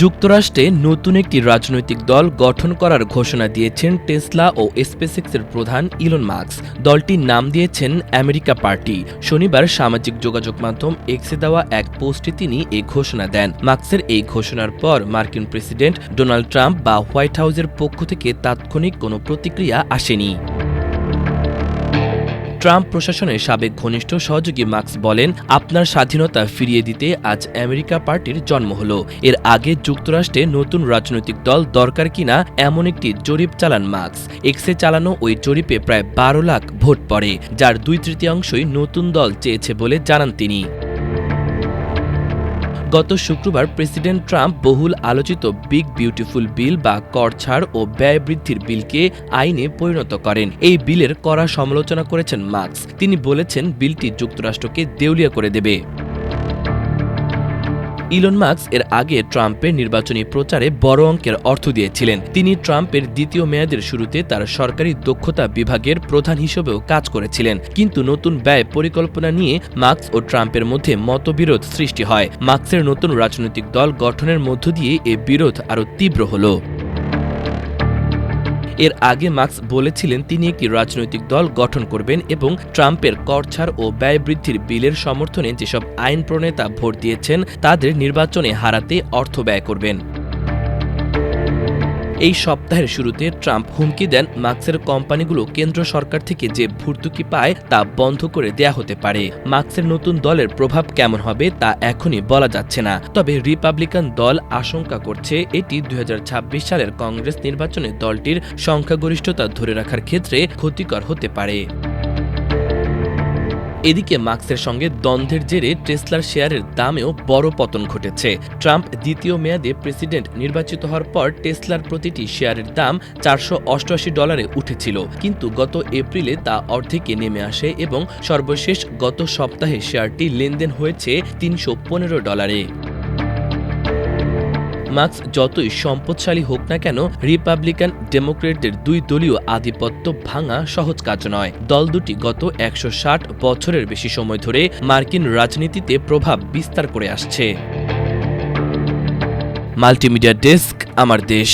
যুক্তরাষ্ট্রে নতুন একটি রাজনৈতিক দল গঠন করার ঘোষণা দিয়েছেন টেসলা ও স্পেসএক্সের প্রধান ইলন মাস্ক। দলটির নাম দিয়েছেন আমেরিকা পার্টি। শনিবার সামাজিক যোগাযোগ মাধ্যম এক্সে দেওয়া এক পোস্টে তিনি এই ঘোষণা দেন। মাস্কের এই ঘোষণার পর মার্কিন প্রেসিডেন্ট ডোনাল্ড ট্রাম্প বা হোয়াইট হাউসের পক্ষ থেকে তাৎক্ষণিক কোনো প্রতিক্রিয়া আসেনি। ট্রাম্প প্রশাসনের সাবেক ঘনিষ্ঠ সহযোগী মাস্ক বলেন, আপনার স্বাধীনতা ফিরিয়ে দিতে আজ আমেরিকা পার্টির জন্ম হলো। এর আগে যুক্তরাষ্ট্রে নতুন রাজনৈতিক দল দরকার কিনা এমন একটি জরিপ চালান মাস্ক। এক্সে চালানো ওই জরিপে প্রায় 12 লাখ ভোট পড়ে, যার 2/3 নতুন দল চেয়েছে বলে জানান তিনি। গত শুক্রবার প্রেসিডেন্ট ট্রাম্প বহুল আলোচিত বিগ বিউটিফুল বিল বা কর ছাড় ও ব্যয় বৃদ্ধির বিলকে আইনে পরিণত করেন। এই বিলের কড়া সমালোচনা করেছেন মাস্ক। তিনি বলেছেন, বিলটি যুক্তরাষ্ট্রকে দেউলিয়া করে দেবে। ইলন মাস্ক এর আগে ট্রাম্পের নির্বাচনী প্রচারে বড় অঙ্কের অর্থ দিয়েছিলেন। তিনি ট্রাম্পের দ্বিতীয় মেয়াদের শুরুতে তার সরকারি দক্ষতা বিভাগের প্রধান হিসেবেও কাজ করেছিলেন। কিন্তু নতুন ব্যয় পরিকল্পনা নিয়ে মাস্ক ও ট্রাম্পের মধ্যে মতবিরোধ সৃষ্টি হয়। মাস্কের নতুন রাজনৈতিক দল গঠনের মধ্য দিয়ে এ বিরোধ আরও তীব্র হলো। এর আগে মাস্ক বলেছিলেন তিনি একটি রাজনৈতিক দল গঠন করবেন এবং ট্রাম্পের কর ছাড় ও ব্যয় বৃদ্ধির বিলের সমর্থনে যেসব আইন প্রণেতা ভোট দিয়েছেন তাদের নির্বাচনে হারাতে অর্থ ব্যয় করবেন। এই সপ্তাহের শুরুতে ট্রাম্প হুমকি দেন, মাস্কের কোম্পানিগুলো কেন্দ্র সরকার থেকে যে ভর্তুকি পায় তা বন্ধ করে দেয়া হতে পারে। মাস্কের নতুন দলের প্রভাব কেমন হবে তা এখনই বলা যাচ্ছে না। তবে রিপাবলিকান দল আশঙ্কা করছে এটি 2026 সালের কংগ্রেস নির্বাচনে দলটির সংখ্যাগরিষ্ঠতা ধরে রাখার ক্ষেত্রে ক্ষতিকর হতে পারে। এদিকে মাস্কের সঙ্গে দ্বন্দ্বের জেরে টেসলার শেয়ারের দামেও বড় পতন ঘটেছে। ট্রাম্প দ্বিতীয় মেয়াদে প্রেসিডেন্ট নির্বাচিত হওয়ার পর টেসলার প্রতিটি শেয়ারের দাম $488 উঠেছিল, কিন্তু গত এপ্রিলে তা অর্ধেকে নেমে আসে এবং সর্বশেষ গত সপ্তাহে শেয়ারটি লেনদেন হয়েছে $315। মাস্ক যতই সম্পদশালী হোক না কেন, রিপাবলিকান ডেমোক্রেটদের দুই দলীয় আধিপত্য ভাঙা সহজ কাজ নয়। দল দুটি গত 160 বছরের বেশি সময় ধরে মার্কিন রাজনীতিতে প্রভাব বিস্তার করে আসছে। মাল্টিমিডিয়া ডেস্ক, আমার দেশ।